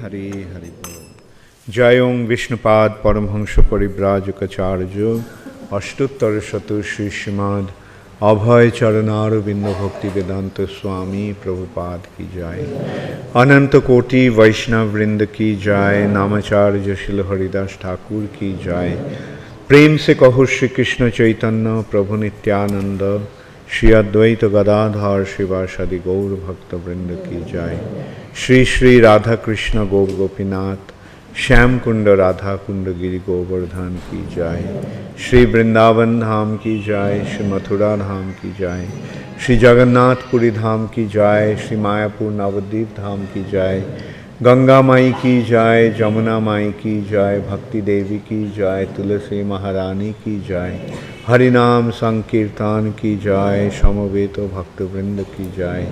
Hari Hari Bol. Jayong Vishnupad Paramhansha Parivrajakacarya Ashtuttar Shatu Shri Srimad Abhay Charanar Vinda Bhakti Vedanta Swami Prabhupada ki jai. Ananta Koti Vaishnav Vrinda ki jai. Namacharya Shila Haridas Thakur ki jai. Prem se kaho Shri Krishna Chaitanya Prabhu Nityananda Shri Advaita Gadadhar Shivasadi Gaur Bhakta Vrinda ki jai. Shri Shri Radha Krishna Gop Gopinath Shyam Kunda Radha Kunda Giri Govardhan ki jai. Shri Vrindavan Dham ki jai. Shri Mathura Dham ki jai. Shri Jagannath Puri Dham ki jai. Shri Mayapur Navadvip Dham ki jai. Ganga Mai ki jai. Jamuna Mai ki jai. Bhakti Devi ki jai. Tulasi Maharani ki jai. Harinam Sankirtan ki jai. Shamaveto Bhakta Vrinda ki jai.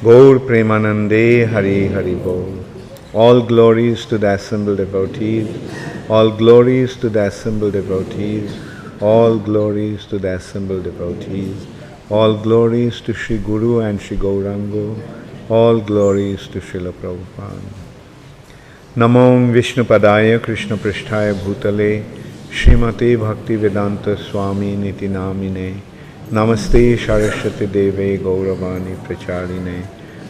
Gaur Premanande Hari Hari Bol. All glories to the assembled devotees, all glories to the assembled devotees, all glories to the assembled devotees, all glories to Sri Guru and Sri Gauranga, all glories to Srila Prabhupada. Namo Vishnupadaya Krishna Pristhaya Bhutale Srimate Bhakti Vedanta Swami Niti Namine Namaste Saraswati Deve Gauravani Pracharine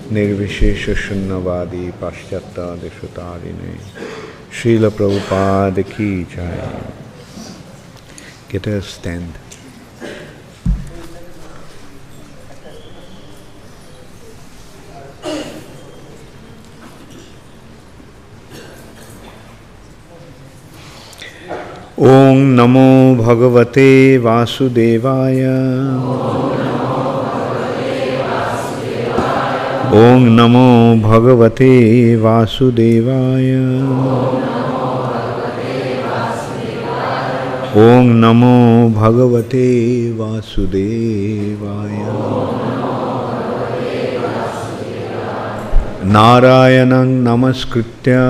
Nirvishesha Shunnavadi Paschyatta Deshutarine Srila Prabhupada ki jai. Get a stand. Om Namo Bhagavate Vasudevaya. Om Namo Bhagavate Vasudevaya. Om Namo Bhagavate Vasudevaya. Narayanang Namaskritya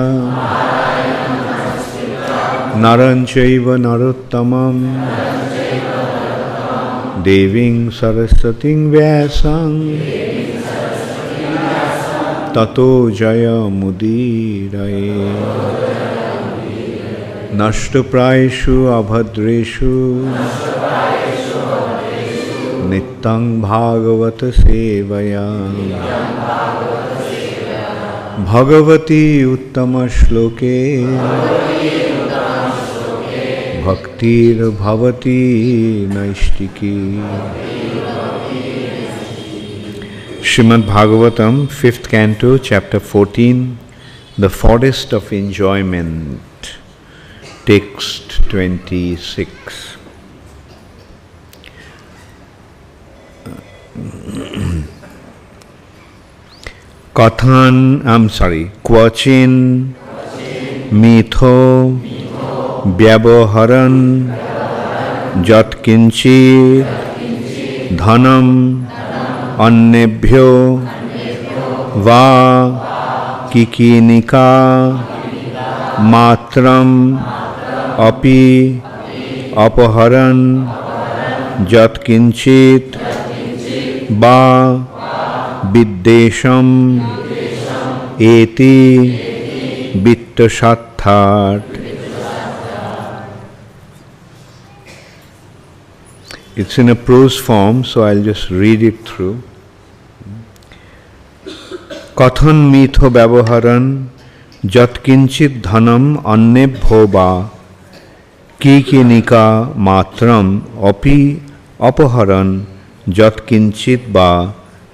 Naranchaiva Narottamam Deving Saraswating Vyasam Tato Jaya Mudiraye Nashtapraishu Abhadreshu Nittang Bhagavata Sevaya Bhagavati Uttama Shloke Bhaktir Bhavati Naistiki. Srimad Bhagvatam, 5th Canto, Chapter 14, The Forest of Enjoyment, Text 26. Kvachin Mitho Vyavaharan Jatkinchi Dhanam Annebhyo Va Kikinika Matram Api Apaharan Jatkinchit Ba Viddesham Eti Vittashathat. It's in a prose form, so I'll just read it through. Kathan mitho vyavaharan jatkinchit dhanam annebhyo va kikinika matram api apaharan jatkinchit va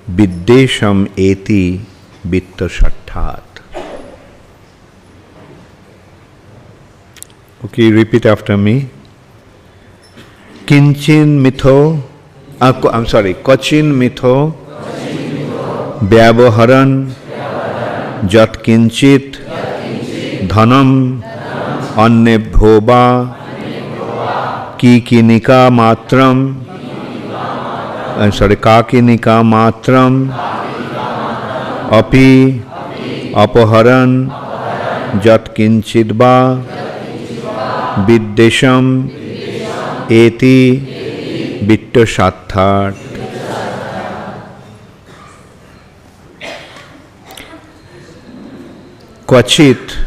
viddesham eti vittashathat. Okay, repeat after me. Kachin mitho vyavaharan jatkinchit dhanam annebhyo va kikinika matram kakinika matram api apaharan jatkinchit va viddesham eti vittashathat. Kvachit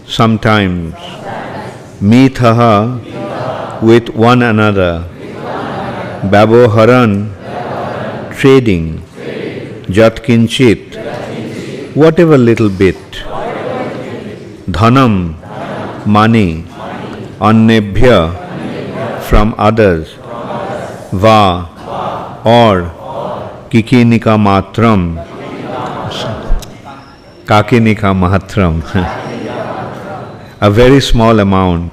sometimes, mithaha, with one another, Baboharan, trading, Jatkinchit, whatever little bit, Dhanam, money, Annebhya, from others, Va, or Kikinika Matram, Kakinika Matram, a very small amount,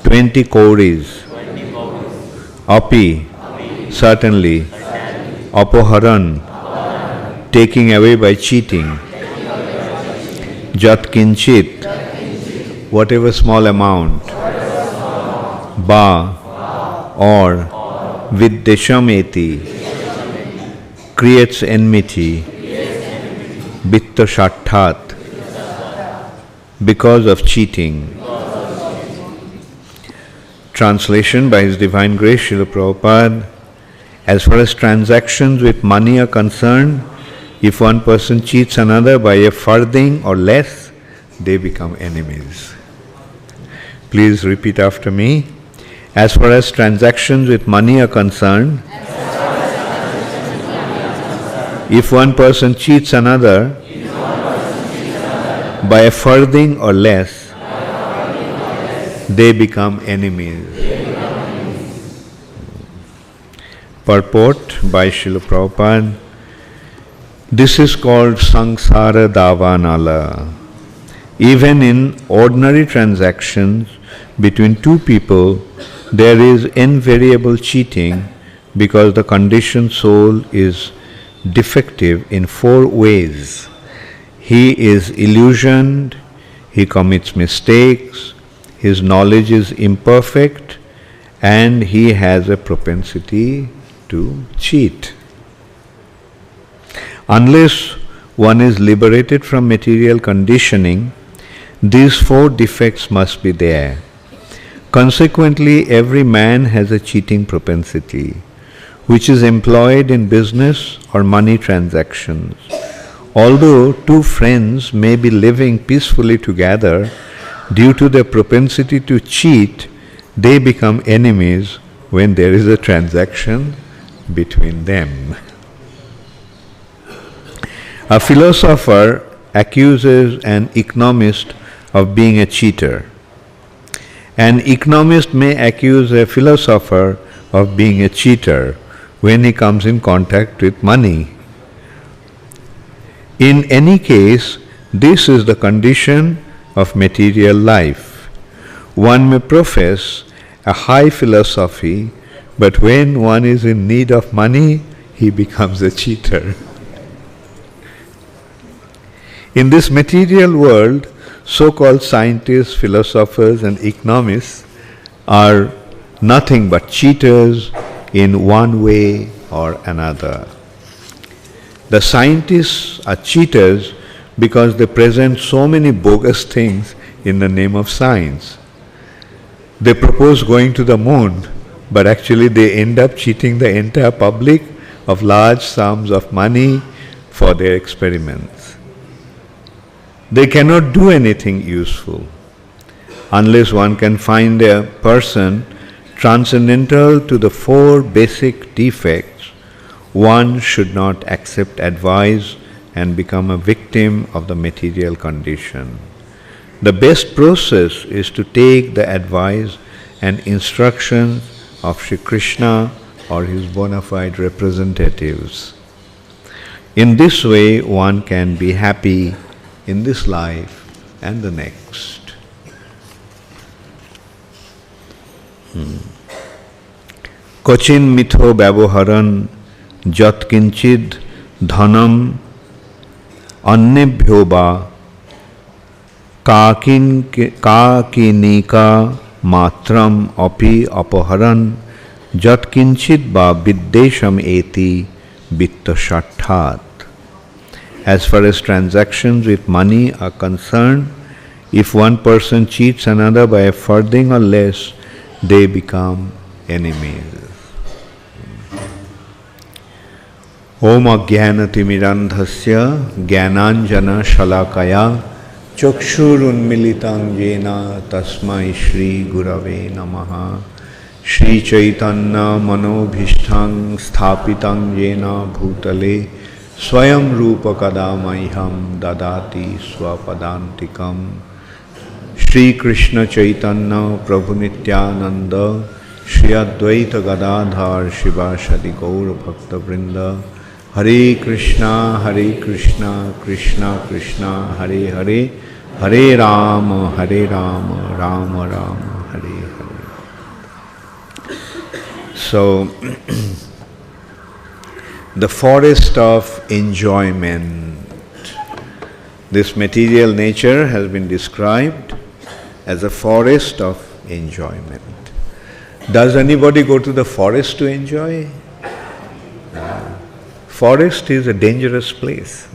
20 kauris, Api, certainly, Apoharan, taking away by cheating, Jatkinchit, whatever small amount, Ba, or Viddeshameti, creates enmity, Bitta Shattat, because of cheating. Translation by His Divine Grace Srila Prabhupada. As far as transactions with money are concerned, if one person cheats another by a farthing or less, they become enemies. Please repeat after me. As far as transactions with money are concerned, if one person cheats another by a farthing or less, they become enemies. Purport by Srila Prabhupada. This is called Sangsara Davanala. Even in ordinary transactions between two people, there is invariable cheating because the conditioned soul is defective in 4 ways. He is illusioned, he commits mistakes, his knowledge is imperfect, and he has a propensity to cheat. Unless one is liberated from material conditioning, these 4 defects must be there. Consequently, every man has a cheating propensity, which is employed in business or money transactions. Although 2 friends may be living peacefully together, due to their propensity to cheat, they become enemies when there is a transaction between them. A philosopher accuses an economist of being a cheater. An economist may accuse a philosopher of being a cheater when he comes in contact with money. In any case, this is the condition of material life. One may profess a high philosophy, but when one is in need of money, he becomes a cheater. In this material world, so-called scientists, philosophers, and economists are nothing but cheaters in one way or another. The scientists are cheaters because they present so many bogus things in the name of science. They propose going to the moon, but actually they end up cheating the entire public of large sums of money for their experiments. They cannot do anything useful unless one can find a person transcendental to the 4 basic defects. One should not accept advice and become a victim of the material condition. The best process is to take the advice and instructions of Sri Krishna or his bona fide representatives. In this way, one can be happy in this life and the next. Kochin mitho baboharan jatkinchid dhanam annebhyo ba kakinika matram api apaharan jatkinchid ba viddesham eti vitta shattat. As far as transactions with money are concerned, if one person cheats another by a farthing or less, they become enemies. Om ajnanatimirandhasya jnananjana shalakaya Chakshurunmilitam yena tasmai Shri Gurave Namaha. Shri Chaitanya Manobhishthang Sthapitam yena Bhutale Swayam Rupa Kadamaiham Dadati Swapadantikam. Shri Krishna Chaitanya Prabhu Nityananda Shri Advaita Gadadhar Shivashadi Gaura Bhakta Vrinda. Hare Krishna, Krishna Krishna, Hare Hare, Hare Rama, Rama Rama, Hare Hare. So, the forest of enjoyment. This material nature has been described as a forest of enjoyment. Does anybody go to the forest to enjoy? Forest is a dangerous place.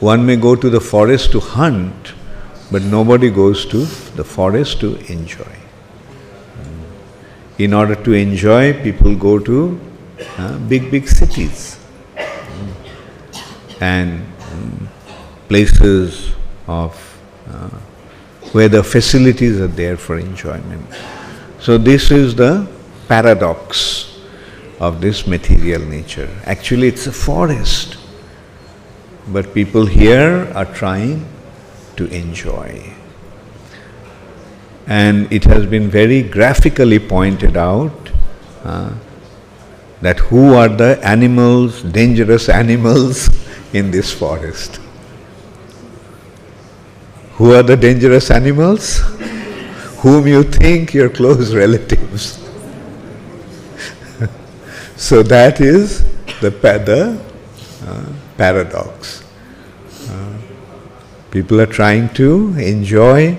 One may go to the forest to hunt, but nobody goes to the forest to enjoy. In order to enjoy, people go to big cities and places of where the facilities are there for enjoyment. So this is the paradox of this material nature. Actually, it's a forest, but people here are trying to enjoy. And it has been very graphically pointed out that who are the animals, dangerous animals in this forest. Who are the dangerous animals? Whom you think your close relatives. So that is the paradox. People are trying to enjoy,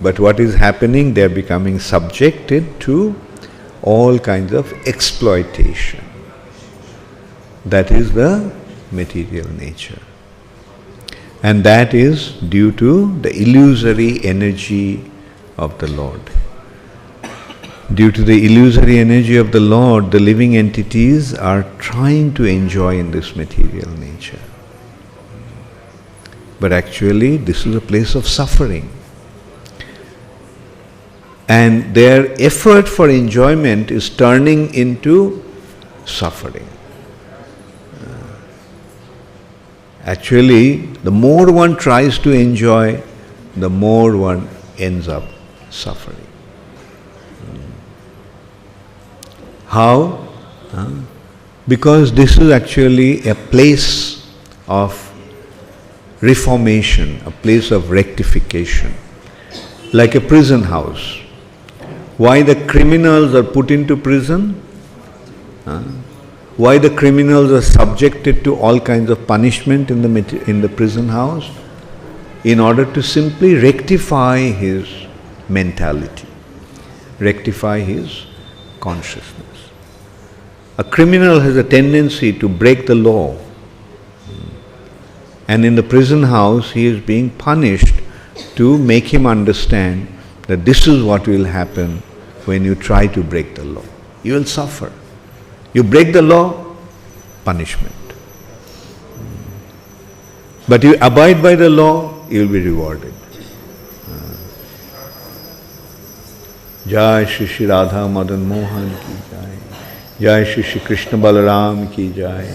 but what is happening? They are becoming subjected to all kinds of exploitation. That is the material nature. And that is due to the illusory energy of the Lord. Due to the illusory energy of the Lord, the living entities are trying to enjoy in this material nature. But actually, this is a place of suffering. And their effort for enjoyment is turning into suffering. Actually, the more one tries to enjoy, the more one ends up suffering. How? Because this is actually a place of reformation, a place of rectification, like a prison house. Why the criminals are put into prison? Why the criminals are subjected to all kinds of punishment in the prison house? In order to simply rectify his mentality, rectify his consciousness. A criminal has a tendency to break the law, and in the prison house he is being punished to make him understand that this is what will happen when you try to break the law. You will suffer. You break the law, punishment. But you abide by the law, you will be rewarded. Jai Shri Shri Radha Madan Mohan ki jai. Jai Shri Shri Krishna Balaram ki jai.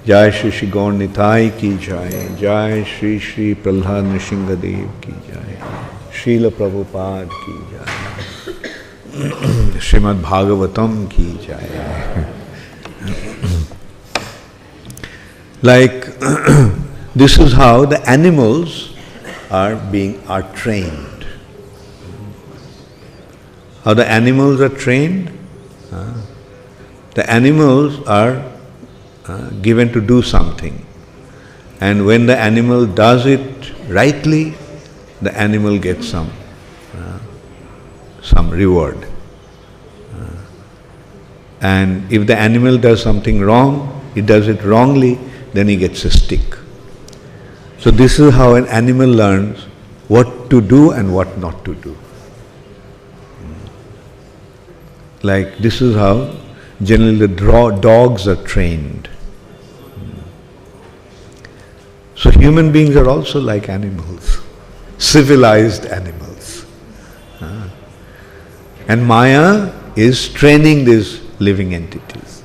Jai Shri Shri Gaur Nitai ki jai. Jai Shri Shri Prahlad Nrsingadev ki jai. Srila Prabhupada ki jai. Srimad Bhagvatam ki jai. Like this is how the animals are trained. How the animals are trained? The animals are given to do something, and when the animal does it rightly, the animal gets some reward. And if the animal does something wrong, he does it wrongly, then he gets a stick. So this is how an animal learns what to do and what not to do. Like this is how generally the dogs are trained. So human beings are also like animals, civilized animals. And Maya is training these living entities.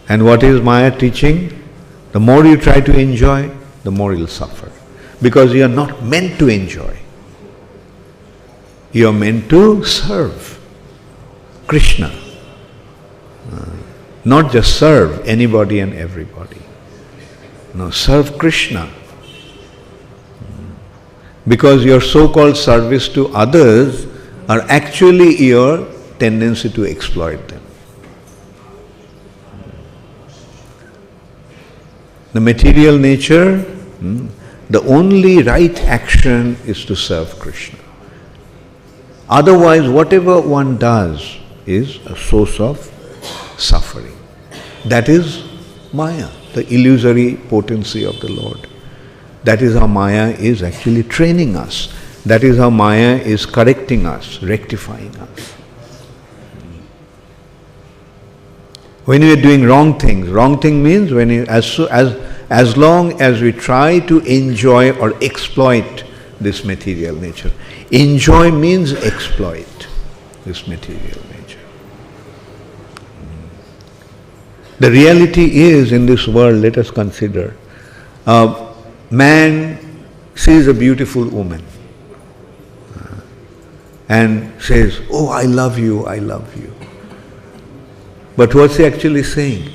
And what is Maya teaching? The more you try to enjoy, the more you'll suffer. Because you are not meant to enjoy. You are meant to serve Krishna. Not just serve anybody and everybody. No, serve Krishna. Because your so-called service to others are actually your tendency to exploit them. The material nature, the only right action is to serve Krishna. Otherwise, whatever one does is a source of suffering. That is Maya, the illusory potency of the Lord. That is how Maya is actually training us. That is how Maya is correcting us, rectifying us. When we are doing wrong thing means when you, as long as we try to enjoy or exploit this material nature. Enjoy means exploit this material nature. The reality is, in this world, let us consider, man sees a beautiful woman and says, "Oh, I love you, I love you." But what's he actually saying?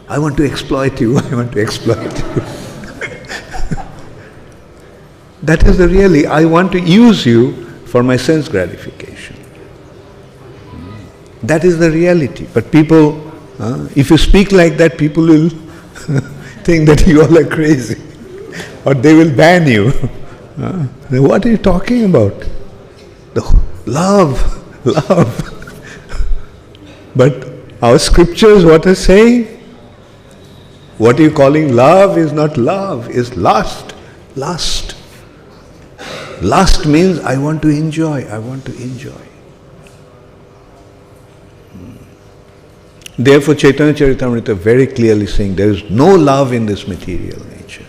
I want to exploit you, I want to exploit you. That is the reality. I want to use you for my sense gratification. That is the reality. But people, if you speak like that, people will think that you all are crazy. Or they will ban you. What are you talking about? Love. But our scriptures, what are saying? What are you calling love is not love, is lust. Lust. Lust means I want to enjoy, I want to enjoy. Therefore Chaitanya Charitamrita very clearly saying there is no love in this material nature.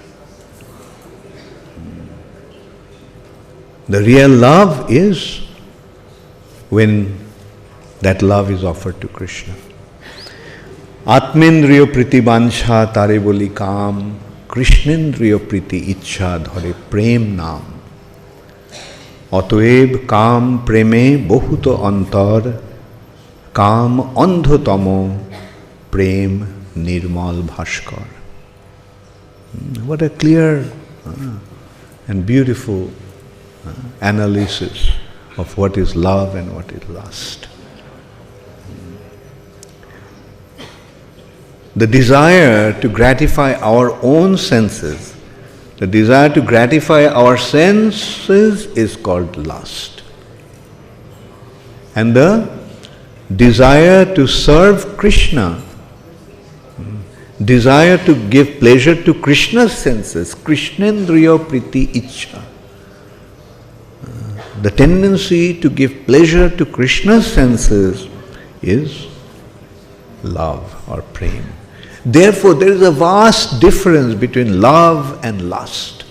The real love is when that love is offered to Krishna. Atmendriyo priti bansha tare boli kam, Krishnendriyo priti ichha dhare prem naam. Otoeb kam preme bohuto antar, kam andhotamo prem nirmal bhaskar. What a clear and beautiful analysis of what is love and what is lust. The desire to gratify our own senses, the desire to gratify our senses is called lust. And the desire to serve Krishna, desire to give pleasure to Krishna's senses, Krishnendriyo priti ichha, the tendency to give pleasure to Krishna's senses is love or prema. Therefore, there is a vast difference between love and lust.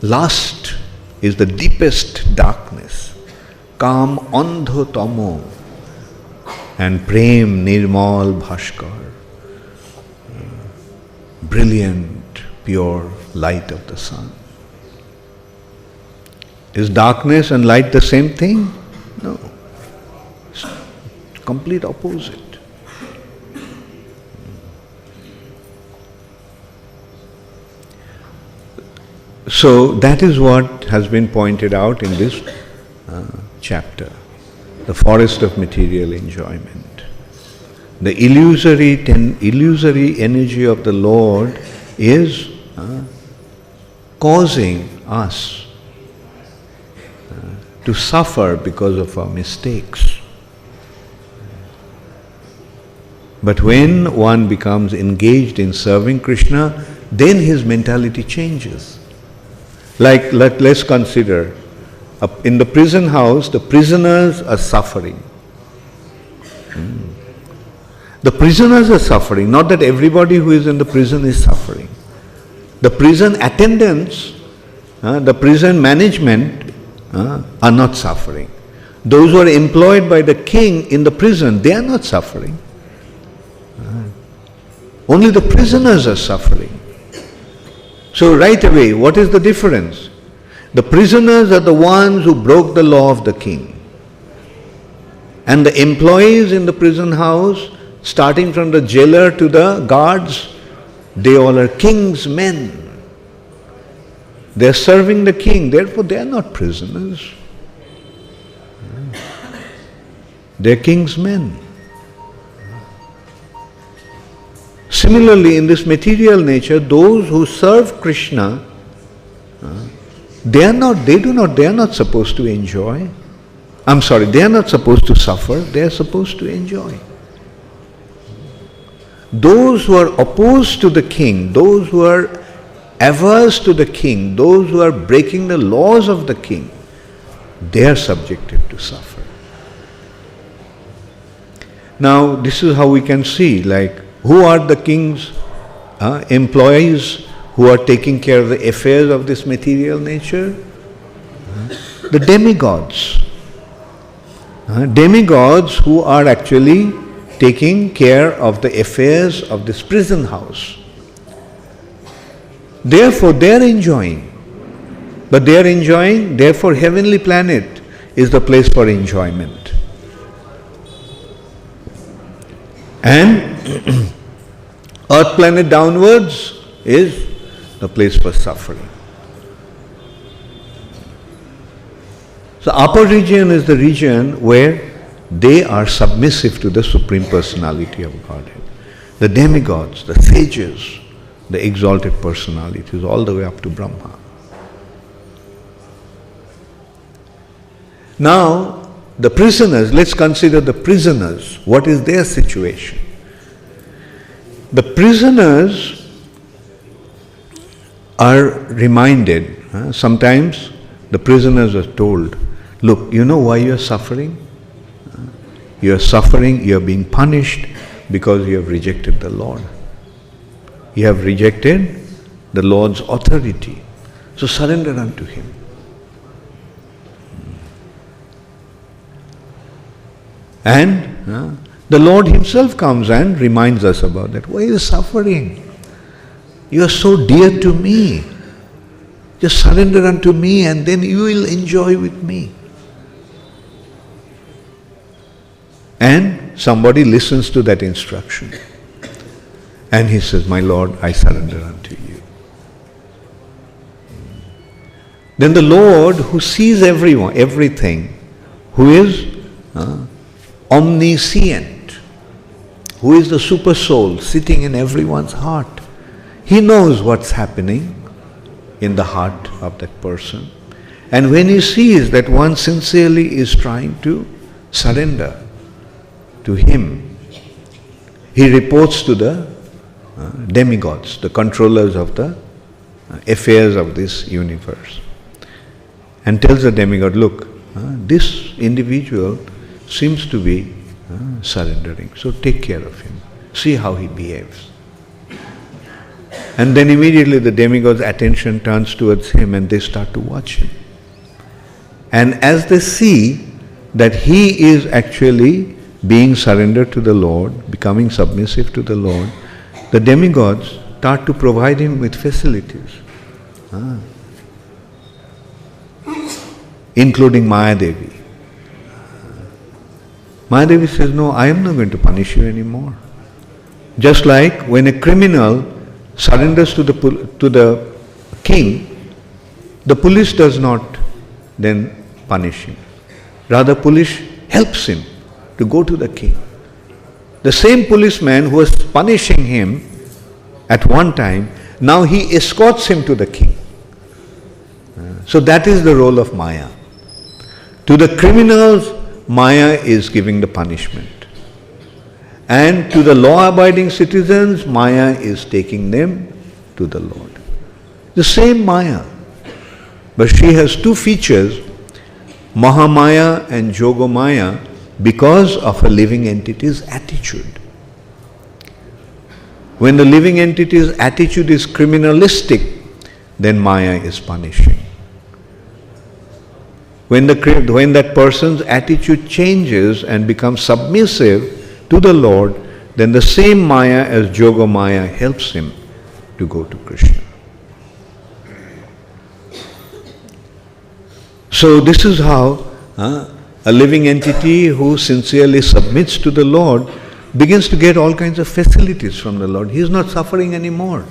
Lust is the deepest darkness, kam andho tamo, and prem nirmal bhaskar, brilliant, pure light of the sun. Is darkness and light the same thing? No. It's complete opposite. So that is what has been pointed out in this chapter, the forest of material enjoyment. The illusory energy of the Lord is causing us to suffer because of our mistakes. But when one becomes engaged in serving Krishna, then his mentality changes. Like, let's consider, in the prison house, the prisoners are suffering. The prisoners are suffering, not that everybody who is in the prison is suffering. The prison attendants, the prison management are not suffering. Those who are employed by the king in the prison, they are not suffering. Only the prisoners are suffering. So right away, what is the difference? The prisoners are the ones who broke the law of the king. And the employees in the prison house, starting from the jailer to the guards, they all are king's men. They are serving the king, therefore they are not prisoners. They are king's men. Similarly, in this material nature, those who serve Krishna, they are not supposed to enjoy. They are not supposed to suffer, they are supposed to enjoy. Those who are opposed to the king, those who are averse to the king, those who are breaking the laws of the king, they are subjected to suffer. Now, this is how we can see, like, who are the king's employees who are taking care of the affairs of this material nature? The demigods. Demigods who are actually taking care of the affairs of this prison house. Therefore, they are enjoying. But they are enjoying, therefore heavenly planet is the place for enjoyment. And earth planet downwards is the place for suffering. So upper region is the region where they are submissive to the Supreme Personality of Godhead. The demigods, the sages, the exalted personalities, all the way up to Brahma. Now, the prisoners, let's consider the prisoners. What is their situation? The prisoners are reminded, sometimes the prisoners are told, look, you know why you are suffering? You are suffering, you are being punished because you have rejected the Lord. You have rejected the Lord's authority. So surrender unto Him. And the Lord Himself comes and reminds us about that. Why are you suffering? You are so dear to me. Just surrender unto me and then you will enjoy with me. And somebody listens to that instruction. And he says, my Lord, I surrender unto you. Then the Lord, who sees everything, who is omniscient, who is the super soul sitting in everyone's heart, He knows what's happening in the heart of that person. And when He sees that one sincerely is trying to surrender to Him, He reports to the demigods, the controllers of the affairs of this universe, and tells the demigod, look, this individual seems to be surrendering, so take care of him, see how he behaves. And then immediately the demigod's attention turns towards him and they start to watch him. And as they see that he is actually being surrendered to the Lord, becoming submissive to the Lord, the demigods start to provide him with facilities, including Mayadevi. Mayadevi says, no, I am not going to punish you anymore. Just like when a criminal surrenders to the king, the police does not then punish him. Rather, police helps him to go to the king. The same policeman who was punishing him at one time, now he escorts him to the king. So that is the role of Maya. To the criminals, Maya is giving the punishment. And to the law-abiding citizens, Maya is taking them to the Lord. The same Maya. But she has two features, Mahamaya and Yogamaya, because of a living entity's attitude. When the living entity's attitude is criminalistic, then Maya is punishing. When that person's attitude changes and becomes submissive to the Lord, then the same Maya as Yoga Maya helps him to go to Krishna. So this is how a living entity who sincerely submits to the Lord begins to get all kinds of facilities from the Lord. He is not suffering anymore,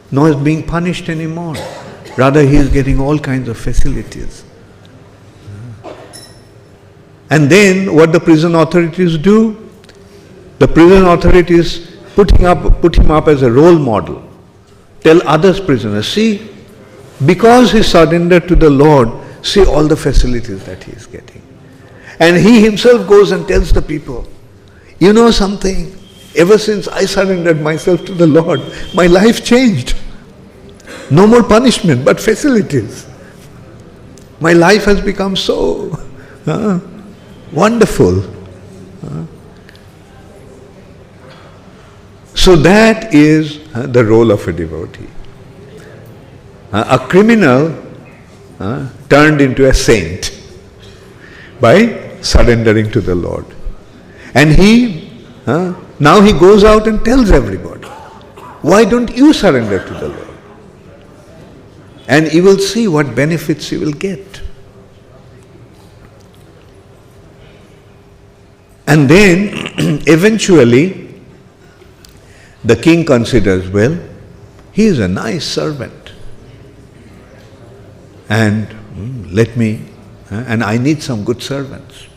nor is being punished anymore. Rather, he is getting all kinds of facilities. And then what the prison authorities do? The prison authorities put him up as a role model. Tell others prisoners, see, because he surrendered to the Lord, see all the facilities that he is getting. And he himself goes and tells the people, you know something, ever since I surrendered myself to the Lord, my life changed. No more punishment, but facilities. My life has become so wonderful. So that is the role of a devotee. A criminal turned into a saint by surrendering to the Lord. And now he goes out and tells everybody, why don't you surrender to the Lord? And you will see what benefits you will get. And then eventually the king considers, well, he is a nice servant. And and I need some good servants.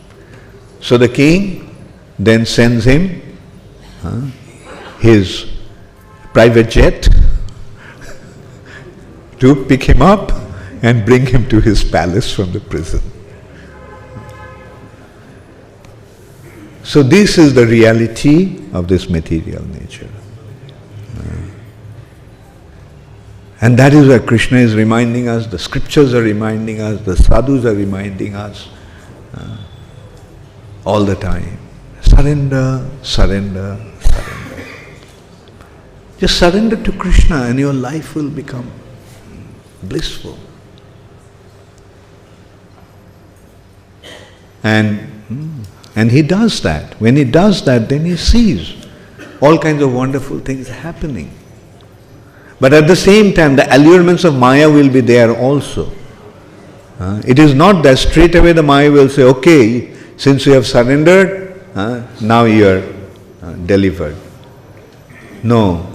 So the king then sends him his private jet to pick him up and bring him to his palace from the prison. So this is the reality of this material nature. And that is where Krishna is reminding us, the scriptures are reminding us, the sadhus are reminding us all the time. Surrender, surrender, surrender. Just surrender to Krishna and your life will become blissful. And he does that. When he does that, then he sees all kinds of wonderful things happening. But at the same time, the allurements of Maya will be there also. It is not that straight away the Maya will say, okay, since you have surrendered, now you are delivered. No.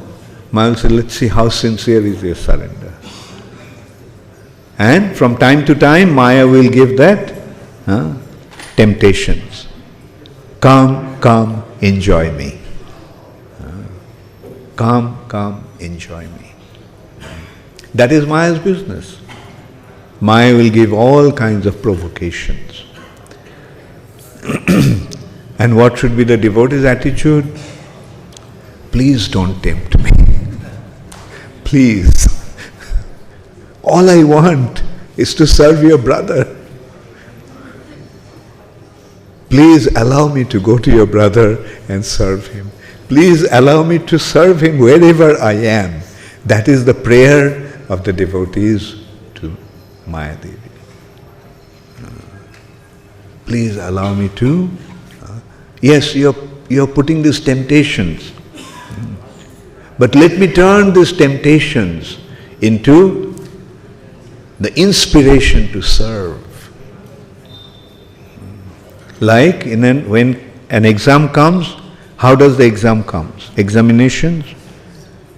Maya will say, let's see how sincere is your surrender. And from time to time, Maya will give that temptations. Come, come, enjoy me. Come, come, enjoy me. That is Maya's business. Maya will give all kinds of provocations. And what should be the devotee's attitude? Please don't tempt me. Please. All I want is to serve your brother. Please allow me to go to your brother and serve him. Please allow me to serve him wherever I am. That is the prayer of the devotees to Maya Devi. Please allow me to. Yes, you're putting these temptations. But let me turn these temptations into the inspiration to serve. Like when an exam comes, how does the exam come? Examinations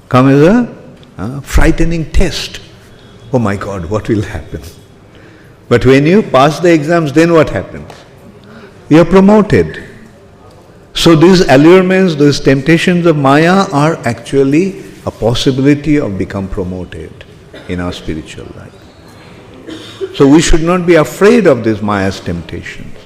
come as a frightening test. Oh my God, what will happen? But when you pass the exams, then what happens? You are promoted. So these allurements, these temptations of Maya are actually a possibility of become promoted in our spiritual life. So we should not be afraid of these Maya's temptations,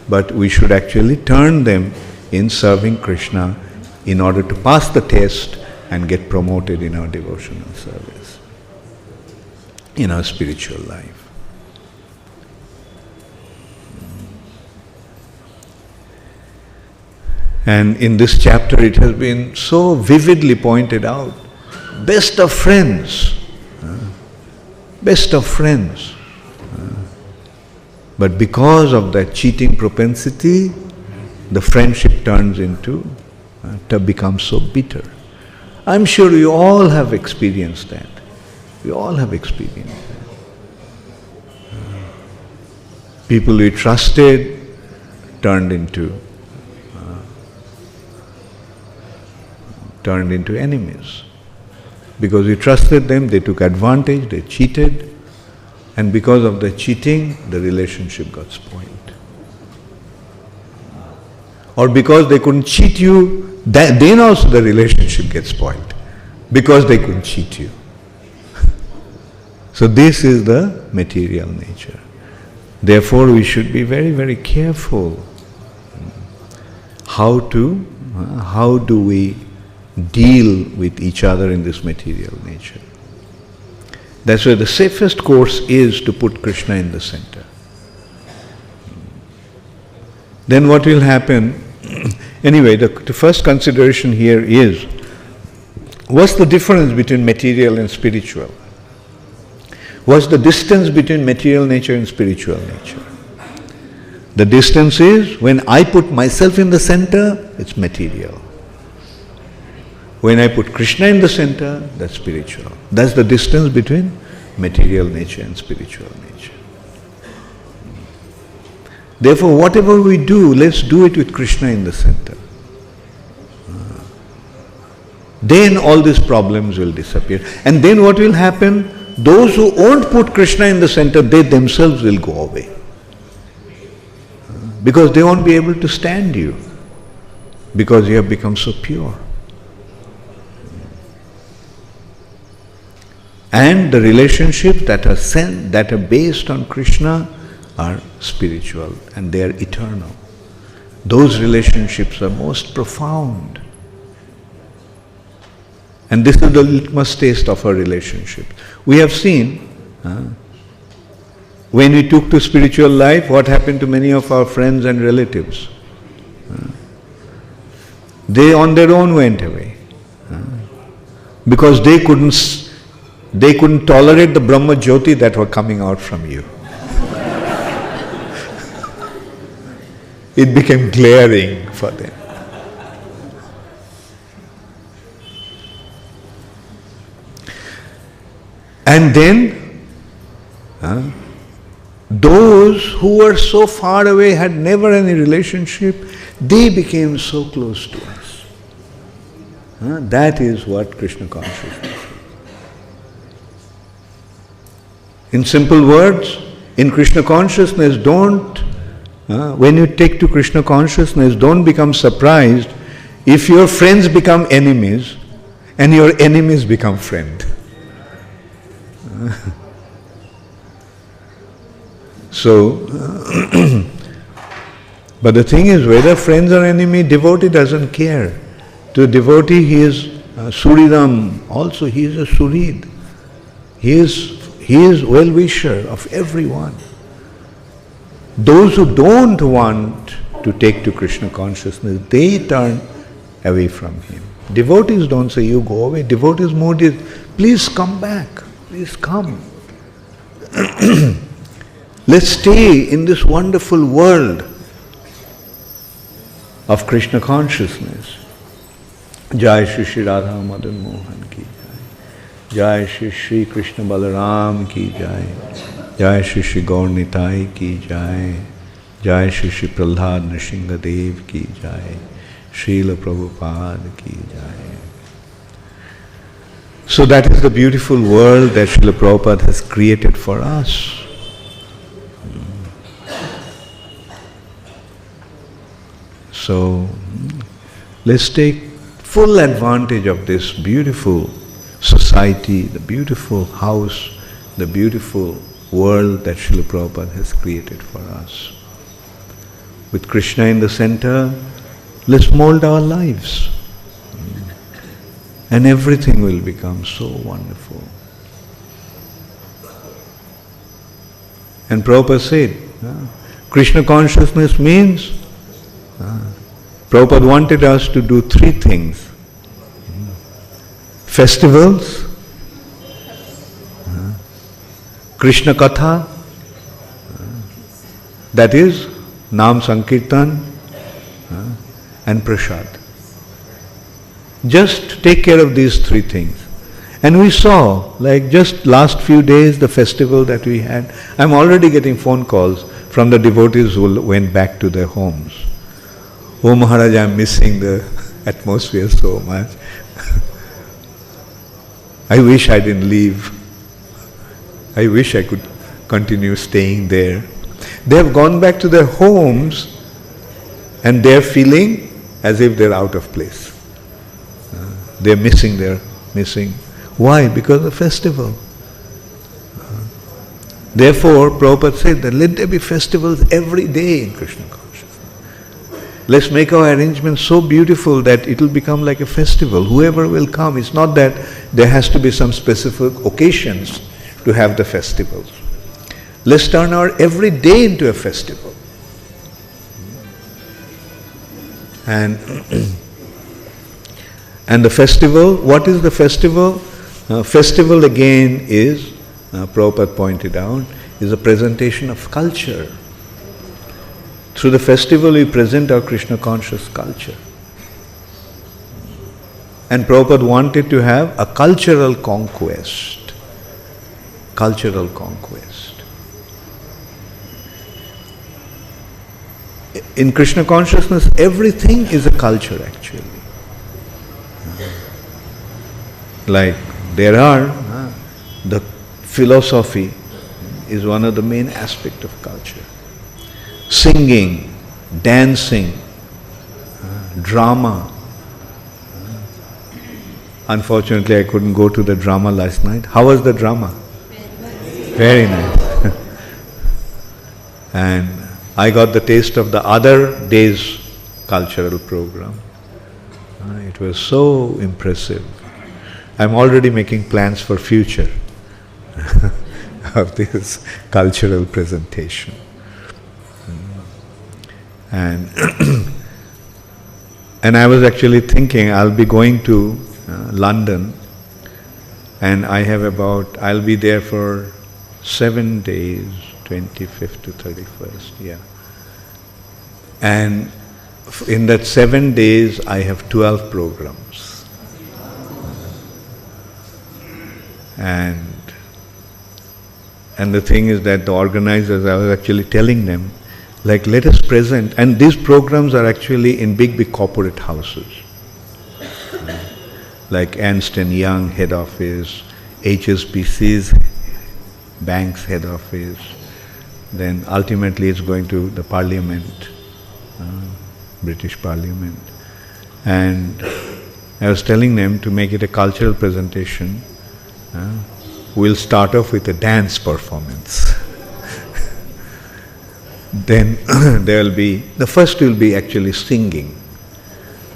but we should actually turn them in serving Krishna in order to pass the test and get promoted in our devotional service, in our spiritual life. And in this chapter it has been so vividly pointed out. Best of friends. Best of friends. But because of that cheating propensity, the friendship turns into, becomes so bitter. I'm sure you all have experienced that. We all have experienced that. People we trusted turned into enemies. Because we trusted them, they took advantage, they cheated, and because of the cheating, the relationship got spoiled. Or because they couldn't cheat you, then also the relationship gets spoiled. Because they couldn't cheat you. So this is the material nature. Therefore we should be very, very careful. How do we deal with each other in this material nature? That's why the safest course is to put Krishna in the center. Then what will happen? Anyway, the first consideration here is, what's the difference between material and spiritual? What's the distance between material nature and spiritual nature? The distance is, when I put myself in the center, it's material. When I put Krishna in the center, that's spiritual. That's the distance between material nature and spiritual nature. Therefore, whatever we do, let's do it with Krishna in the center. Then all these problems will disappear. And then what will happen? Those who won't put Krishna in the center, they themselves will go away. Because they won't be able to stand you. Because you have become so pure. And the relationships that are based on Krishna are spiritual and they are eternal. Those relationships are most profound. And this is the litmus test of our relationship. We have seen, when we took to spiritual life, what happened to many of our friends and relatives. They on their own went away. Because they couldn't tolerate the Brahma Jyoti that were coming out from you. It became glaring for them. And then, those who were so far away, had never any relationship, they became so close to us. That is what Krishna consciousness is. In simple words, in Krishna consciousness, when you take to Krishna consciousness, don't become surprised if your friends become enemies and your enemies become friends. But the thing is, whether friends or enemy, devotee doesn't care. To devotee, he is Suridam, also he is a Surid. He is well-wisher of everyone. Those who don't want to take to Krishna consciousness, they turn away from him. Devotees don't say, you go away. Devotees' mood is, please come back. Please come. Let's stay in this wonderful world of Krishna consciousness. Jai Shri Shri Radha Madan Mohan ki Jai. Jai Shri Shri Krishna Balaram ki Jai. Jai Shri Shri Gaur Nitai ki Jai. Jai Shri Shri Prahlad Nrsimha Dev ki Jai. Srila Prabhupada ki Jai. So that is the beautiful world that Srila Prabhupada has created for us. So let's take full advantage of this beautiful society, the beautiful house, the beautiful world that Srila Prabhupada has created for us. With Krishna in the center, let's mold our lives. And everything will become so wonderful. And Prabhupada said, Krishna consciousness means Prabhupada wanted us to do three things. Festivals, Krishna Katha, that is Nam Sankirtan, and Prasad. Just take care of these three things. And we saw, like just last few days, the festival that we had, I'm already getting phone calls from the devotees who went back to their homes. Oh Maharaj, I'm missing the atmosphere so much. I wish I didn't leave. I wish I could continue staying there. They have gone back to their homes and they're feeling as if they're out of place. They're missing. Why? Because of the festival. Therefore, Prabhupada said that let there be festivals every day in Krishna consciousness. Let's make our arrangements so beautiful that it will become like a festival. Whoever will come, it's not that there has to be some specific occasions to have the festivals. Let's turn our every day into a festival. And the festival, what is the festival? Festival again is, Prabhupada pointed out, is a presentation of culture. Through the festival we present our Krishna conscious culture. And Prabhupada wanted to have a cultural conquest. Cultural conquest. In Krishna consciousness, everything is a culture actually. Like there are, the philosophy is one of the main aspects of culture. Singing, dancing, drama. Unfortunately, I couldn't go to the drama last night. How was the drama? Very nice. And I got the taste of the other day's cultural program. It was so impressive. I'm already making plans for future of this cultural presentation. And and I was actually thinking I'll be going to London, and I'll be there for 7 days, 25th to 31st, yeah. And in that 7 days I have 12 programs. And the thing is that the organizers, I was actually telling them, like let us present, and these programs are actually in big corporate houses. Like Ernst & Young head office, HSBC's bank's head office, then ultimately it's going to the Parliament, British Parliament. And I was telling them to make it a cultural presentation. We'll start off with a dance performance. Then the first will be actually singing.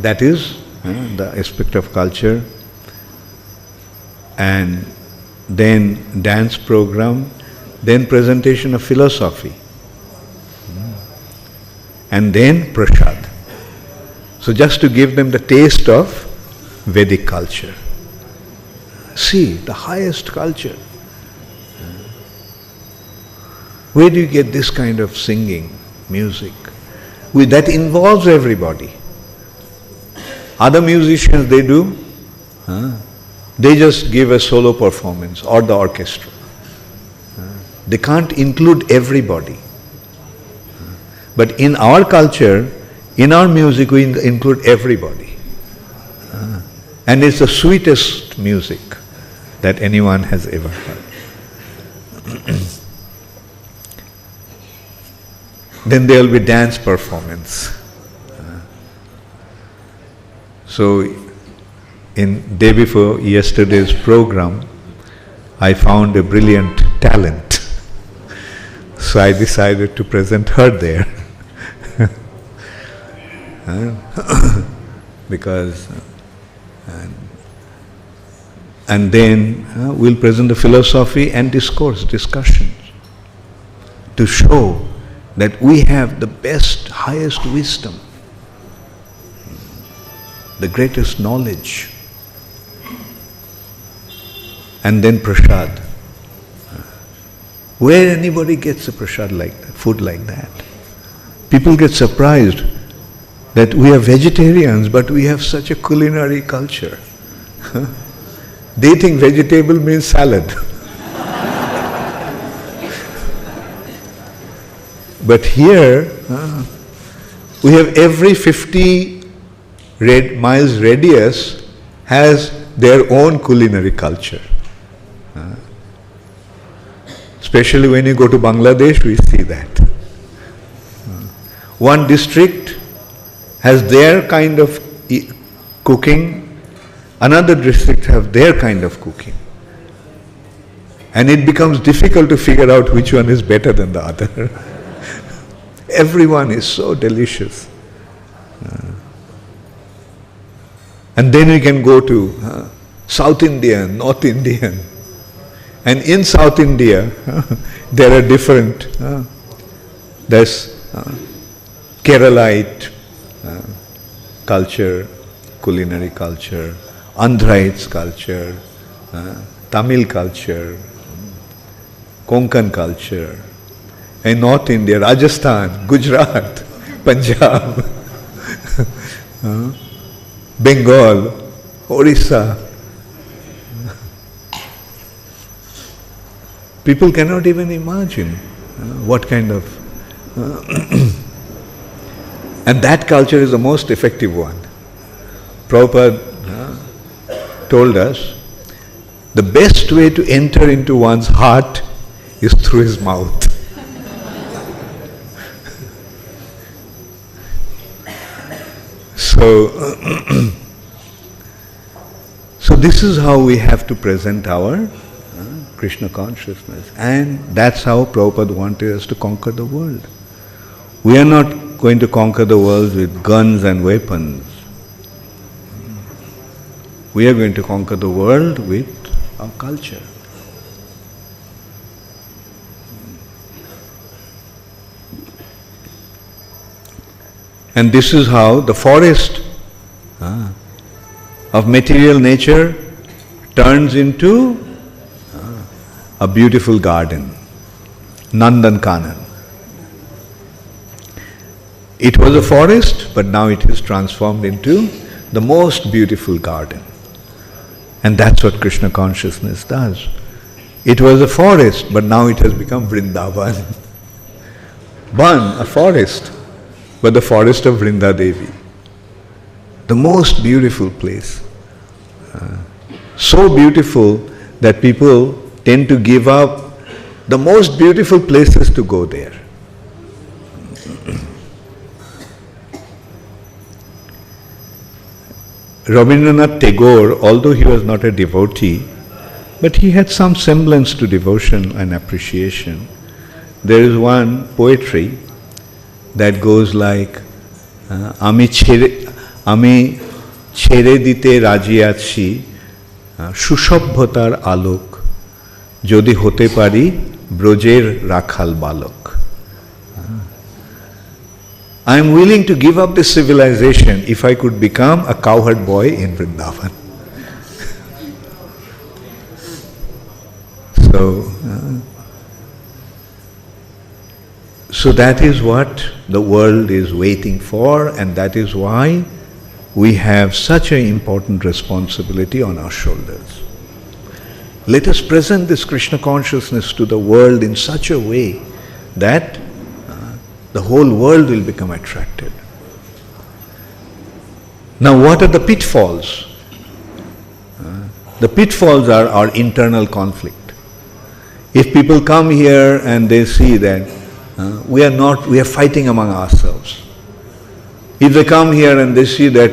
That is the aspect of culture. And then dance program, then presentation of philosophy. And then prasad. So just to give them the taste of Vedic culture. See, the highest culture. Where do you get this kind of singing, music? That involves everybody. Other musicians, they do, they just give a solo performance or the orchestra. They can't include everybody. But in our culture, in our music, we include everybody. And it's the sweetest music that anyone has ever heard. Then there will be dance performance. So, in day before yesterday's program, I found a brilliant talent. So I decided to present her there. Because and then we'll present the philosophy and discussions to show that we have the best, highest wisdom. the greatest knowledge. And then prasad. Where anybody gets a prasad like that, food like that? People get surprised that we are vegetarians, but we have such a culinary culture. They think vegetable means salad. But here, we have every 50 miles radius has their own culinary culture. Especially when you go to Bangladesh, we see that. One district has their kind of cooking, another district have their kind of cooking. And it becomes difficult to figure out which one is better than the other. Everyone is so delicious. And then we can go to South Indian, North Indian. And in South India, there are different, there's Keralite culture, culinary culture, Andhraite culture, Tamil culture, Konkan culture. In North India, Rajasthan, Gujarat, Punjab, Bengal, Orissa. People cannot even imagine what kind of... and that culture is the most effective one. Prabhupada told us, the best way to enter into one's heart is through his mouth. So this is how we have to present our Krishna consciousness, and that's how Prabhupada wanted us to conquer the world. We are not going to conquer the world with guns and weapons. We are going to conquer the world with our culture. And this is how the forest of material nature turns into a beautiful garden, Nandan Kanan. It was a forest, but now it is transformed into the most beautiful garden. And that's what Krishna consciousness does. It was a forest, but now it has become Vrindavan. Ban, a forest, but the forest of Vrinda Devi. The most beautiful place. So beautiful that people tend to give up the most beautiful places to go there. Rabindranath Tagore, although he was not a devotee, but he had some semblance to devotion and appreciation. There is one poetry that goes like, Ami ছেড়ে দিতে রাজি আছি সুসভ্যতার আলোক যদি হতে পারি ব্রজের রাখাল বালক. I am willing to give up this civilization if I could become a cowherd boy in Vrindavan. So that is what the world is waiting for, and that is why we have such an important responsibility on our shoulders. Let us present this Krishna consciousness to the world in such a way that the whole world will become attracted. Now, what are the pitfalls? The pitfalls are our internal conflict. If people come here and they see that we are fighting among ourselves. If they come here and they see that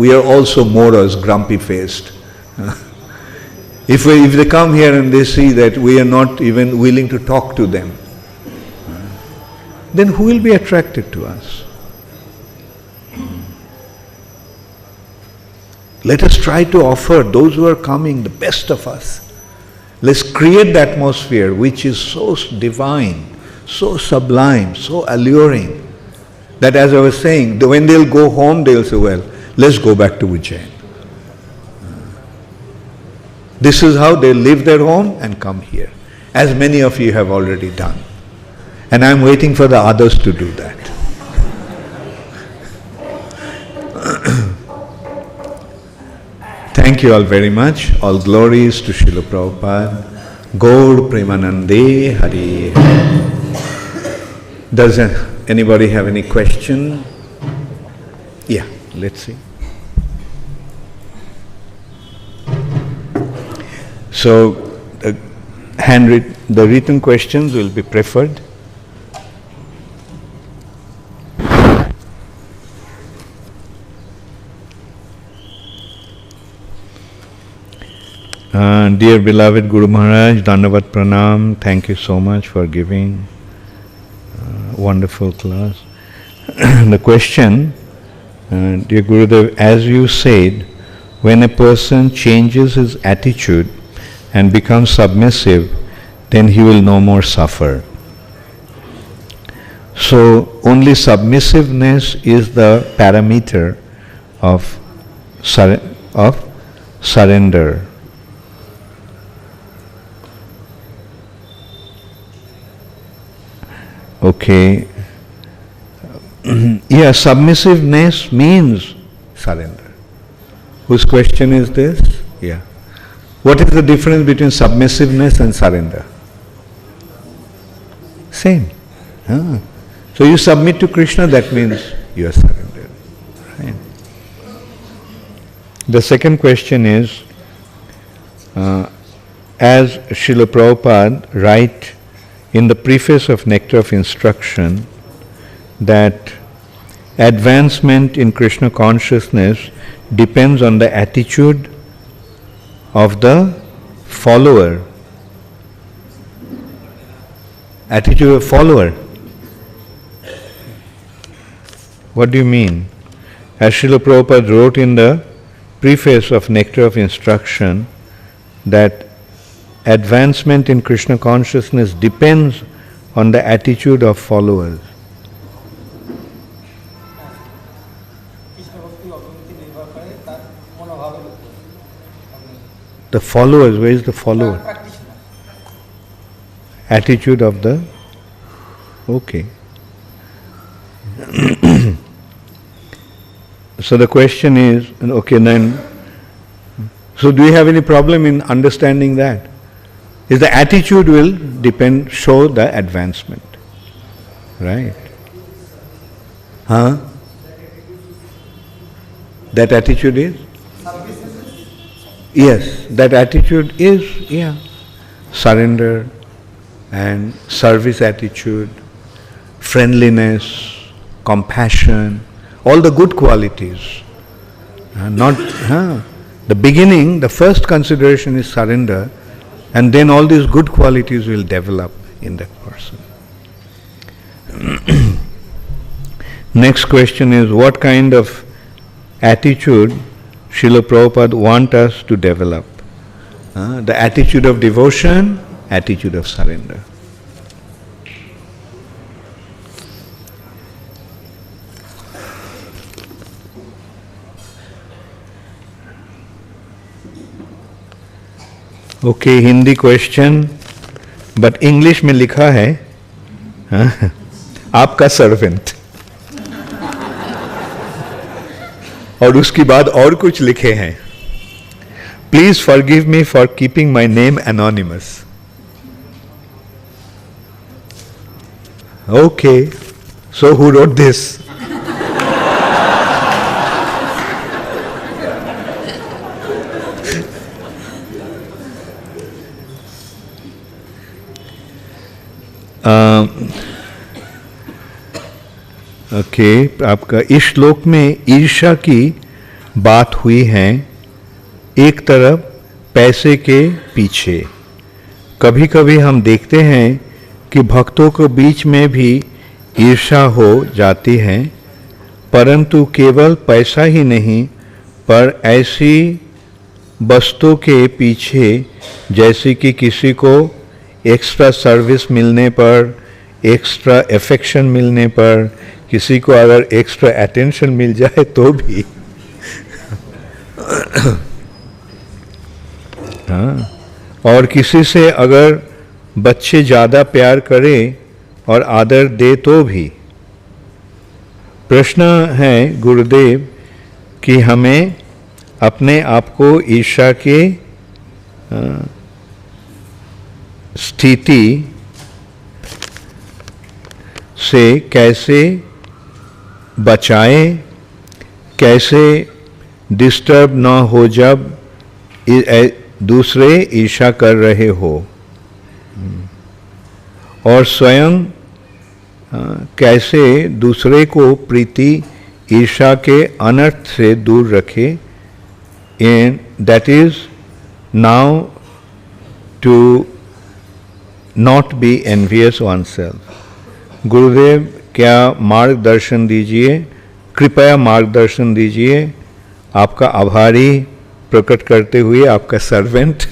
we are also Moras, grumpy-faced. If they come here and they see that we are not even willing to talk to them, then who will be attracted to us? Let us try to offer those who are coming the best of us. Let's create the atmosphere which is so divine, so sublime, so alluring, that as I was saying, when they'll go home, they'll say, well, let's go back to Ujjain. This is how they leave their home and come here, as many of you have already done. And I'm waiting for the others to do that. Thank you all very much. All glories to Srila Prabhupada. Gaur Premanande Hari. Does anybody have any question? Yeah, let's see. So, the written questions will be preferred. Dear beloved Guru Maharaj, Dandavat Pranam, thank you so much for giving wonderful class. The question, dear Gurudev, as you said, when a person changes his attitude and becomes submissive, then he will no more suffer. So only submissiveness is the parameter of surrender. Okay. Yeah, submissiveness means surrender. Whose question is this? Yeah. What is the difference between submissiveness and surrender? Same. So you submit to Krishna, that means you are surrendered. Right? The second question is, as Srila Prabhupada write in the preface of Nectar of Instruction, that advancement in Krishna consciousness depends on the attitude of the follower. Attitude of follower. What do you mean? As Srila Prabhupada wrote in the preface of Nectar of Instruction, that advancement in Krishna consciousness depends on the attitude of followers. The followers, where is the follower? Attitude of the, okay. So the question is, okay then, so do you have any problem in understanding that? Is the attitude will depend, show the advancement. Right? Huh? That attitude is? Yes, that attitude is, surrender and service attitude, friendliness, compassion, all the good qualities. The beginning, the first consideration is surrender, and then all these good qualities will develop in that person. Next question is, what kind of attitude Srila Prabhupada want us to develop? The attitude of devotion, attitude of surrender. Okay, Hindi question, but English में लिखा है, आपका servant, और उसके बाद और कुछ लिखे हैं. Please forgive me for keeping my name anonymous. Okay, so who wrote this? आपका इस श्लोक में ईर्ष्या की बात हुई है, एक तरफ पैसे के पीछे. कभी कभी हम देखते हैं कि भक्तों के बीच में भी ईर्ष्या हो जाती है, परंतु केवल पैसा ही नहीं, पर ऐसी वस्तु के पीछे जैसे कि किसी को एक्स्ट्रा सर्विस मिलने पर, एक्स्ट्रा अफेक्शन मिलने पर, किसी को अगर एक्स्ट्रा अटेंशन मिल जाए तो भी हाँ, और किसी से अगर बच्चे ज़्यादा प्यार करें और आदर दे तो भी प्रश्न है गुरुदेव कि हमें अपने आप को ईर्ष्या के स्थिति से कैसे बचाए, कैसे डिस्टर्ब ना हो जब दूसरे ईर्ष्या कर रहे हो, और स्वयं कैसे दूसरे को प्रीति ईर्ष्या के अनर्थ से दूर रखे, and that is now to not be envious oneself. Gurudev क्या मार्गदर्शन दीजिए, कृपया मार्गदर्शन दीजिए। आपका आभारी प्रकट करते हुए आपका सर्वेंट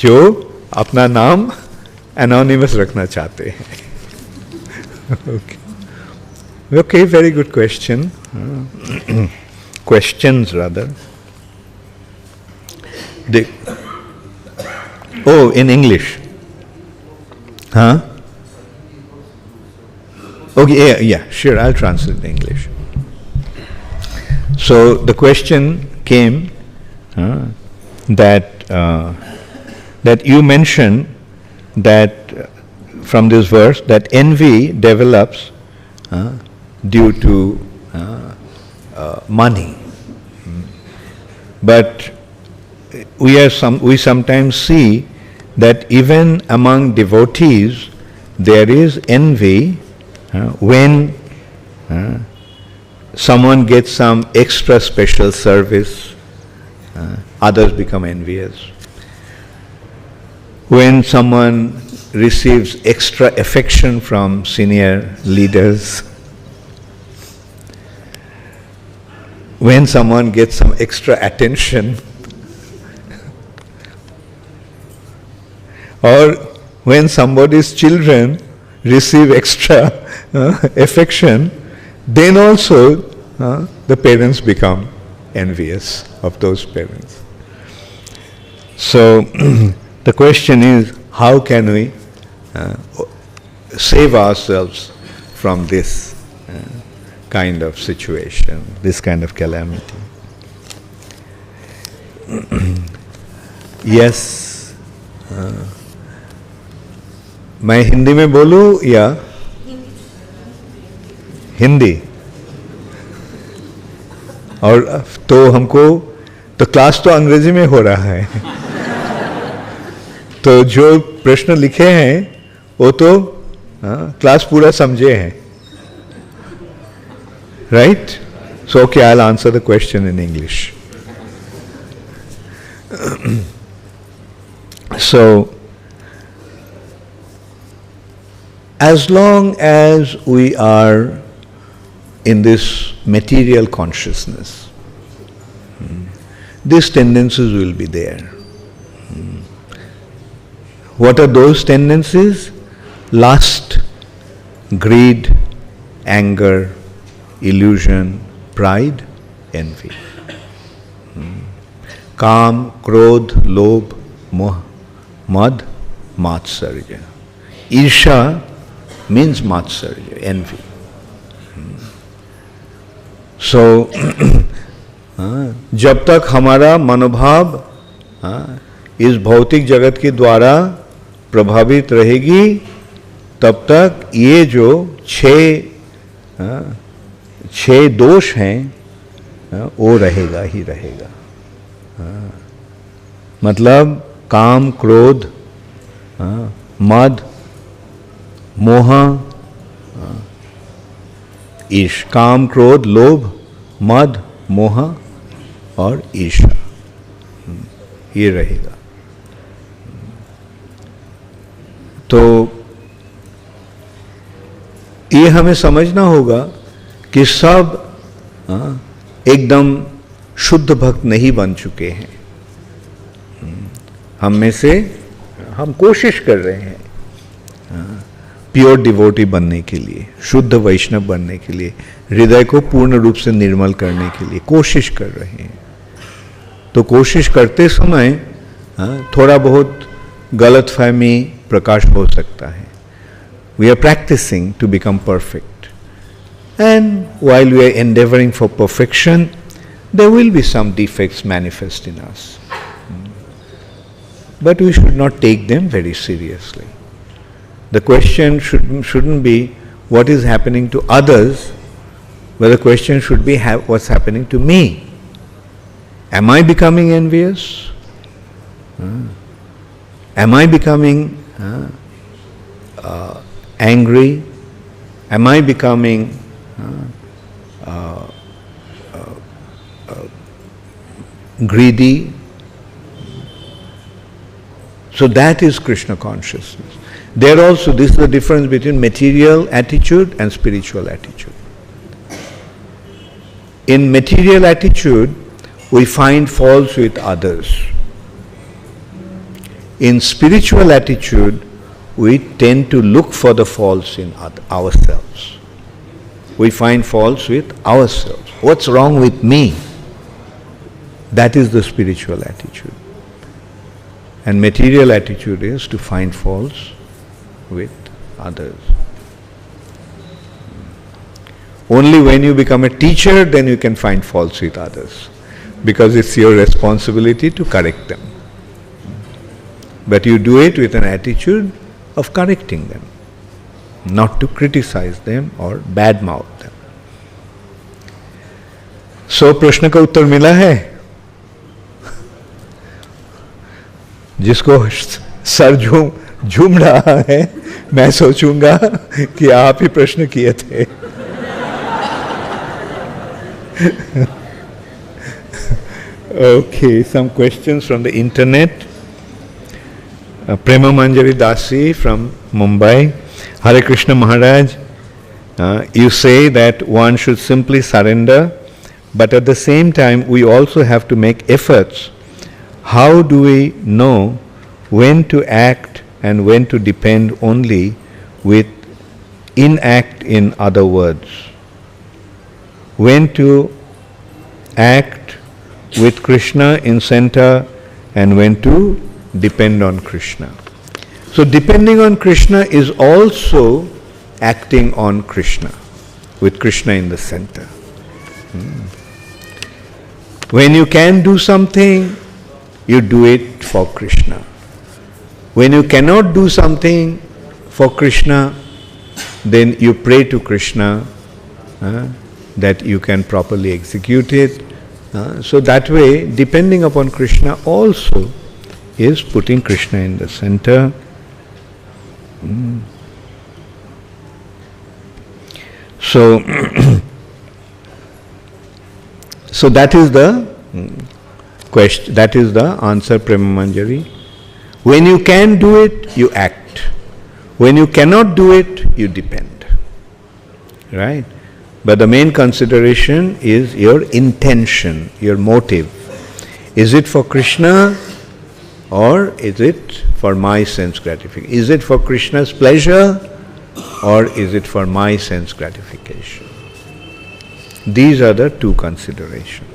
जो अपना नाम एनोनिमस रखना चाहते हैं। Okay, very good question. Questions rather. Oh, in English. Huh? Okay, yeah, sure, I'll translate in English. So the question came that you mentioned that from this verse that envy develops due to money, but we sometimes see that even among devotees there is envy when someone gets some extra special service, others become envious. When someone receives extra affection from senior leaders, when someone gets some extra attention, or when somebody's children receive extra affection, then also the parents become envious of those parents. So the question is, how can we save ourselves from this kind of situation, this kind of calamity? Yes. मैं हिंदी में बोलूं या हिंदी? और तो हमको तो class तो अंग्रेजी में हो रहा है, तो जो प्रश्न लिखे हैं वो तो क्लास पूरा समझे हैं, right? So okay, I'll answer the question in English. So as long as we are in this material consciousness, these tendencies will be there. What are those tendencies? Lust, greed, anger, illusion, pride, envy. Kam, krodh, lobh, moh, mad, matsarya. Irsha means matsarya, envy. So, जब तक हमारा मनोभाव इस भौतिक जगत के द्वारा प्रभावित रहेगी, तब तक ये जो छह दोष हैं वो रहेगा ही रहेगा। मतलब काम, क्रोध, मद, मोह, ईर्ष, काम, क्रोध, लोभ, मद, मोह और ईर्ष्या, ये रहेगा। तो ये हमें समझना होगा कि सब एकदम शुद्ध भक्त नहीं बन चुके हैं। हम में से हम कोशिश कर रहे हैं प्योर डिवोटी बनने के लिए, शुद्ध वैष्णव बनने के लिए, हृदय को पूर्ण रूप से निर्मल करने के लिए कोशिश कर रहे हैं। तो कोशिश करते समय थोड़ा बहुत गलतफहमी प्रकाश हो सकता है। We are practising to become perfect, and while we are endeavoring for perfection, there will be some defects manifest in us. But we should not take them very seriously. The question shouldn't be what is happening to others, but the question should be what's happening to me. Am I becoming envious? Am I becoming angry? Am I becoming greedy? So that is Krishna consciousness. There also, this is the difference between material attitude and spiritual attitude. In material attitude, we find faults with others. In spiritual attitude, we tend to look for the faults in ourselves. We find faults with ourselves. What's wrong with me? That is the spiritual attitude. And material attitude is to find faults with others. Only when you become a teacher, then you can find faults with others, because it's your responsibility to correct them. But you do it with an attitude of correcting them, not to criticize them or badmouth them. So, प्रश्न का उत्तर मिला है? जिसको sir झूम रहा है, मैं सोचूंगा कि आप ही प्रश्न किए थे। Okay, some questions from the internet. Prema Manjari Dasi from Mumbai. Hare Krishna Maharaj, you say that one should simply surrender, but at the same time we also have to make efforts. How do we know when to act and when to depend only with inact, in other words? When to act with Krishna in center and when to depend on Krishna. So depending on Krishna is also acting on Krishna, with Krishna in the center. When you can do something, you do it for Krishna. When you cannot do something for Krishna, then you pray to Krishna that you can properly execute it. So that way, depending upon Krishna also is putting Krishna in the center. So, so that is the question. That is the answer, Prema Manjari. When you can do it, you act. When you cannot do it, you depend. Right? But the main consideration is your intention, your motive. Is it for Krishna or is it for my sense gratification? Is it for Krishna's pleasure or is it for my sense gratification? These are the two considerations.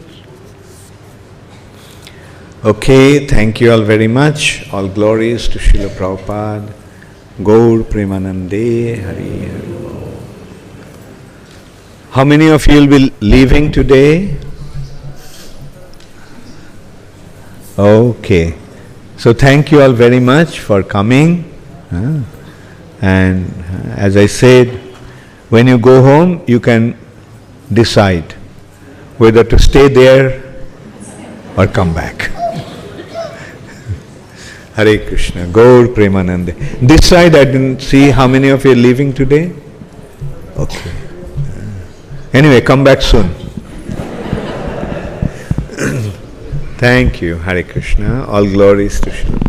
Okay, thank you all very much. All glories to Srila Prabhupada. Gaur Premanande Hari Hari. How many of you will be leaving today? Okay. So thank you all very much for coming. And as I said, when you go home, you can decide whether to stay there or come back. Hare Krishna, Gaur Premanande. This side I didn't see how many of you are leaving today. Okay. Anyway, come back soon. Thank you, Hare Krishna. All glories to Srila.